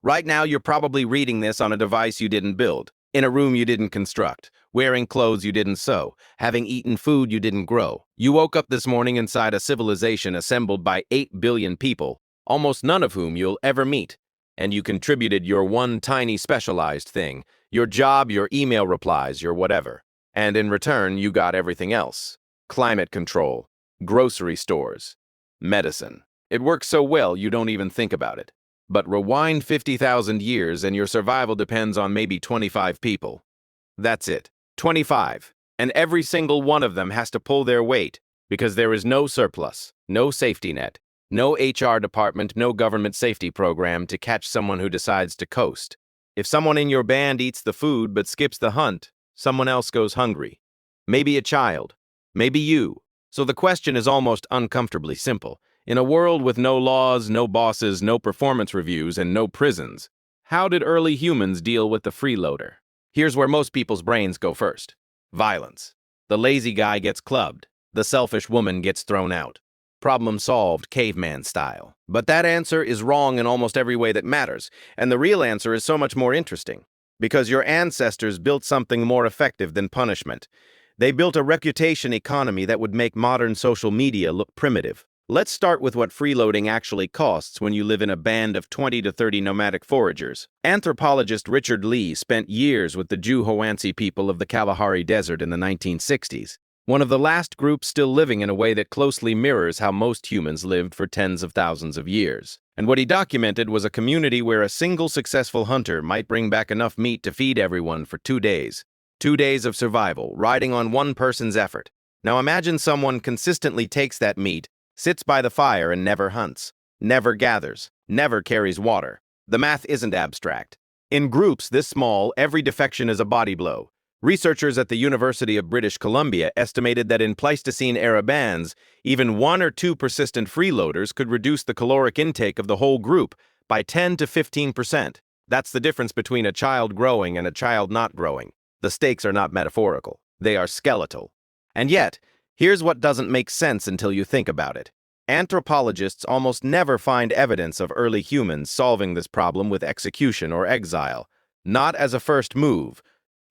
Right now, you're probably reading this on a device you didn't build, in a room you didn't construct, wearing clothes you didn't sew, having eaten food you didn't grow. You woke up this morning inside a civilization assembled by 8 billion people, almost none of whom you'll ever meet. And you contributed your one tiny specialized thing, your job, your email replies, your whatever. And in return, you got everything else. Climate control, grocery stores, medicine. It works so well you don't even think about it. But rewind 50,000 years and your survival depends on maybe 25 people. That's it. 25. And every single one of them has to pull their weight because there is no surplus, no safety net, no HR department, no government safety program to catch someone who decides to coast. If someone in your band eats the food but skips the hunt, someone else goes hungry. Maybe a child. Maybe you. So the question is almost uncomfortably simple. In a world with no laws, no bosses, no performance reviews, and no prisons, how did early humans deal with the freeloader? Here's where most people's brains go first. Violence. The lazy guy gets clubbed. The selfish woman gets thrown out. Problem solved, caveman style. But that answer is wrong in almost every way that matters, and the real answer is so much more interesting. Because your ancestors built something more effective than punishment. They built a reputation economy that would make modern social media look primitive. Let's start with what freeloading actually costs when you live in a band of 20 to 30 nomadic foragers. Anthropologist Richard Lee spent years with the Juhoansi people of the Kalahari Desert in the 1960s, one of the last groups still living in a way that closely mirrors how most humans lived for tens of thousands of years. And what he documented was a community where a single successful hunter might bring back enough meat to feed everyone for 2 days. 2 days of survival, riding on one person's effort. Now imagine someone consistently takes that meat, sits by the fire and never hunts, never gathers, never carries water. The math isn't abstract. In groups this small, every defection is a body blow. Researchers at the University of British Columbia estimated that in Pleistocene-era bands, even 1 or 2 persistent freeloaders could reduce the caloric intake of the whole group by 10 to 15%. That's the difference between a child growing and a child not growing. The stakes are not metaphorical. They are skeletal. And yet, here's what doesn't make sense until you think about it. Anthropologists almost never find evidence of early humans solving this problem with execution or exile. Not as a first move,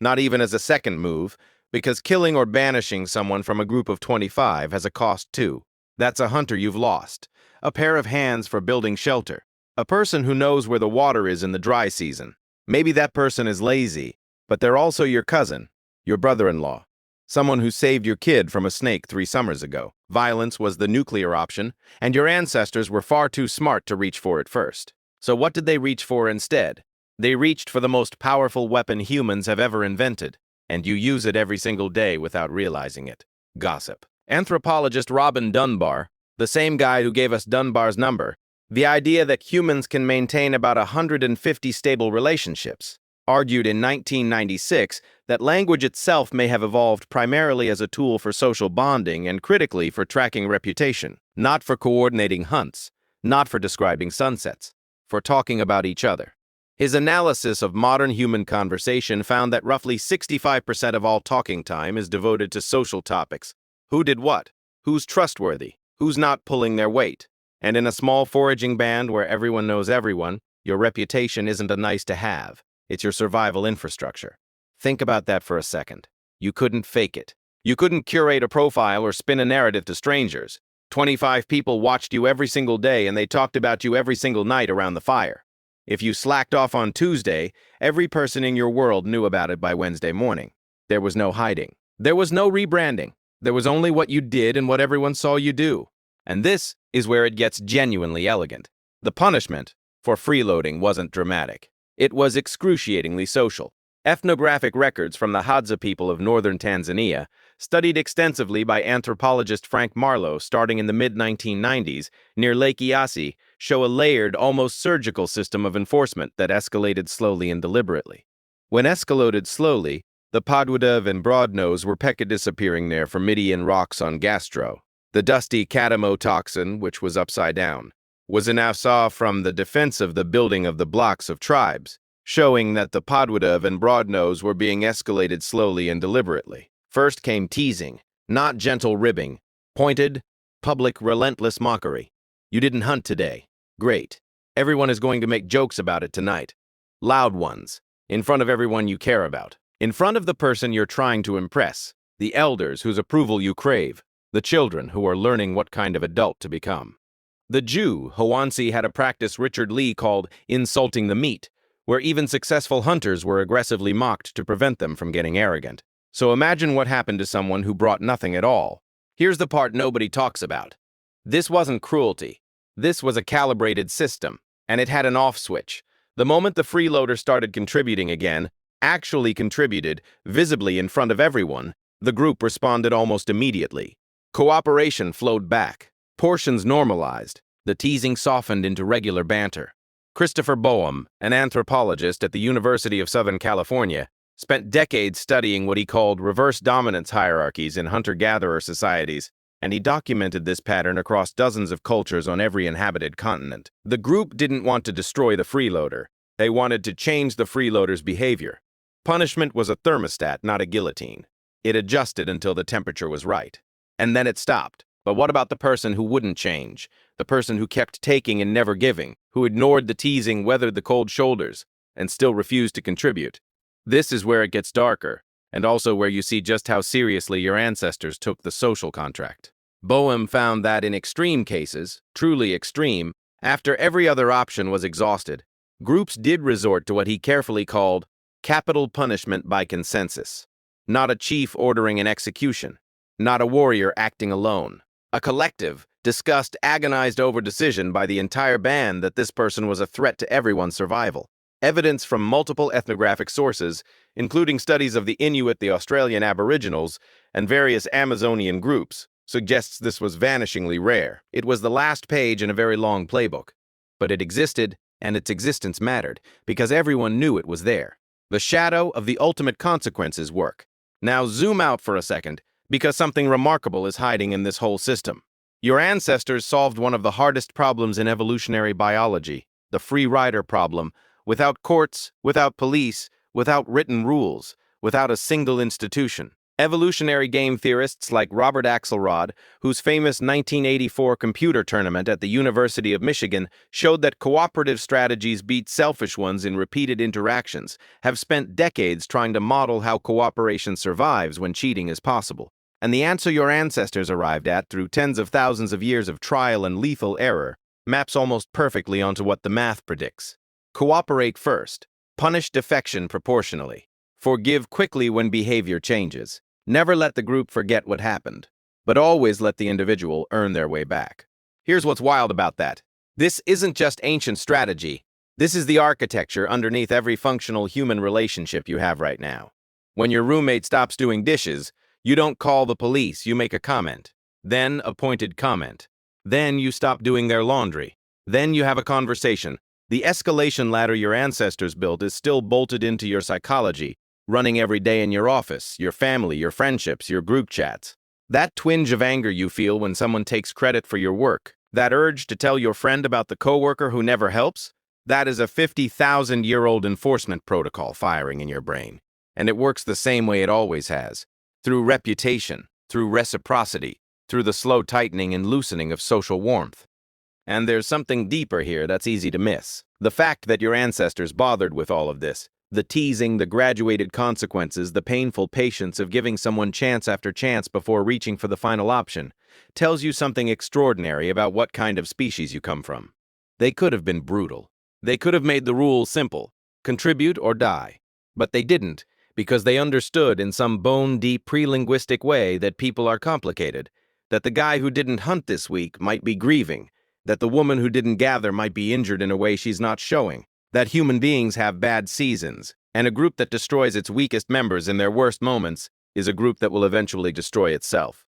not even as a second move, because killing or banishing someone from a group of 25 has a cost too. That's a hunter you've lost, a pair of hands for building shelter, a person who knows where the water is in the dry season. Maybe that person is lazy, but they're also your cousin, your brother-in-law, someone who saved your kid from a snake 3 summers ago. Violence was the nuclear option, and your ancestors were far too smart to reach for it first. So what did they reach for instead? They reached for the most powerful weapon humans have ever invented, and you use it every single day without realizing it. Gossip. Anthropologist Robin Dunbar, the same guy who gave us Dunbar's number, the idea that humans can maintain about 150 stable relationships, argued in 1996 that language itself may have evolved primarily as a tool for social bonding and critically for tracking reputation, not for coordinating hunts, not for describing sunsets, for talking about each other. His analysis of modern human conversation found that roughly 65% of all talking time is devoted to social topics. Who did what? Who's trustworthy? Who's not pulling their weight? And in a small foraging band where everyone knows everyone, your reputation isn't a nice to have. It's your survival infrastructure. Think about that for a second. You couldn't fake it. You couldn't curate a profile or spin a narrative to strangers. 25 people watched you every single day and they talked about you every single night around the fire. If you slacked off on Tuesday, every person in your world knew about it by Wednesday morning. There was no hiding. There was no rebranding. There was only what you did and what everyone saw you do. And this is where it gets genuinely elegant. The punishment for freeloading wasn't dramatic. It was excruciatingly social. Ethnographic records from the Hadza people of northern Tanzania, studied extensively by anthropologist Frank Marlowe starting in the mid-1990s near Lake Eyasi, show a layered, almost surgical system of enforcement that escalated slowly and deliberately. When escalated slowly, the Padwadav and Broadnose were disappearing there from Midian rocks on Gastro. The dusty Catamo toxin, which was upside down, was an afsaw from the defense of the building of the blocks of tribes, showing that the Padwadav and Broadnose were being escalated slowly and deliberately. First came teasing, not gentle ribbing, pointed, public, relentless mockery. You didn't hunt today. Great. Everyone is going to make jokes about it tonight. Loud ones. In front of everyone you care about. In front of the person you're trying to impress. The elders whose approval you crave. The children who are learning what kind of adult to become. The Jew, Hoansi, had a practice Richard Lee called insulting the meat, where even successful hunters were aggressively mocked to prevent them from getting arrogant. So imagine what happened to someone who brought nothing at all. Here's the part nobody talks about. This wasn't cruelty. This was a calibrated system, and it had an off switch. The moment the freeloader started contributing again, actually contributed, visibly in front of everyone, the group responded almost immediately. Cooperation flowed back. Portions normalized. The teasing softened into regular banter. Christopher Boehm, an anthropologist at the University of Southern California, spent decades studying what he called reverse dominance hierarchies in hunter-gatherer societies, and he documented this pattern across dozens of cultures on every inhabited continent. The group didn't want to destroy the freeloader. They wanted to change the freeloader's behavior. Punishment was a thermostat, not a guillotine. It adjusted until the temperature was right. And then it stopped. But what about the person who wouldn't change? The person who kept taking and never giving, who ignored the teasing, weathered the cold shoulders, and still refused to contribute? This is where it gets darker, and also where you see just how seriously your ancestors took the social contract. Boehm found that in extreme cases, truly extreme, after every other option was exhausted, groups did resort to what he carefully called capital punishment by consensus. Not a chief ordering an execution, not a warrior acting alone. A collective, discussed, agonized over decision by the entire band that this person was a threat to everyone's survival. Evidence from multiple ethnographic sources, including studies of the Inuit, the Australian Aboriginals, and various Amazonian groups, suggests this was vanishingly rare. It was the last page in a very long playbook. But it existed, and its existence mattered, because everyone knew it was there. The shadow of the ultimate consequences work. Now zoom out for a second, because something remarkable is hiding in this whole system. Your ancestors solved one of the hardest problems in evolutionary biology, the free rider problem, without courts, without police, without written rules, without a single institution. Evolutionary game theorists like Robert Axelrod, whose famous 1984 computer tournament at the University of Michigan showed that cooperative strategies beat selfish ones in repeated interactions, have spent decades trying to model how cooperation survives when cheating is possible. And the answer your ancestors arrived at through tens of thousands of years of trial and lethal error maps almost perfectly onto what the math predicts. Cooperate first. Punish defection proportionally. Forgive quickly when behavior changes. Never let the group forget what happened, but always let the individual earn their way back. Here's what's wild about that. This isn't just ancient strategy. This is the architecture underneath every functional human relationship you have right now. When your roommate stops doing dishes, you don't call the police, you make a comment. Then a pointed comment. Then you stop doing their laundry. Then you have a conversation. The escalation ladder your ancestors built is still bolted into your psychology, running every day in your office, your family, your friendships, your group chats. That twinge of anger you feel when someone takes credit for your work, that urge to tell your friend about the coworker who never helps, that is a 50,000-year-old enforcement protocol firing in your brain. And it works the same way it always has. Through reputation, through reciprocity, through the slow tightening and loosening of social warmth. And there's something deeper here that's easy to miss. The fact that your ancestors bothered with all of this, the teasing, the graduated consequences, the painful patience of giving someone chance after chance before reaching for the final option, tells you something extraordinary about what kind of species you come from. They could have been brutal. They could have made the rule simple, contribute or die. But they didn't, because they understood in some bone-deep pre-linguistic way that people are complicated, that the guy who didn't hunt this week might be grieving, that the woman who didn't gather might be injured in a way she's not showing, that human beings have bad seasons, and a group that destroys its weakest members in their worst moments is a group that will eventually destroy itself.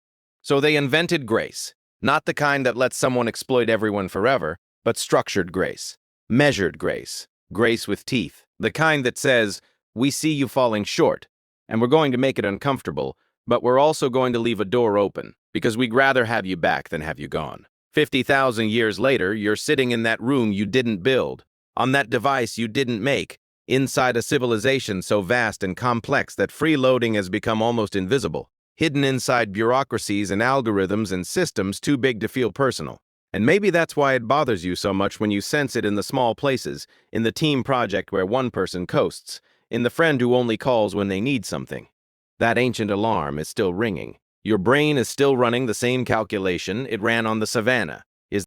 So they invented grace, not the kind that lets someone exploit everyone forever, but structured grace, measured grace, grace with teeth, the kind that says, we see you falling short, and we're going to make it uncomfortable, but we're also going to leave a door open, because we'd rather have you back than have you gone. 50,000 years later, you're sitting in that room you didn't build, on that device you didn't make, inside a civilization so vast and complex that freeloading has become almost invisible, hidden inside bureaucracies and algorithms and systems too big to feel personal. And maybe that's why it bothers you so much when you sense it in the small places, in the team project where one person coasts, in the friend who only calls when they need something. That ancient alarm is still ringing. Your brain is still running the same calculation it ran on the savannah.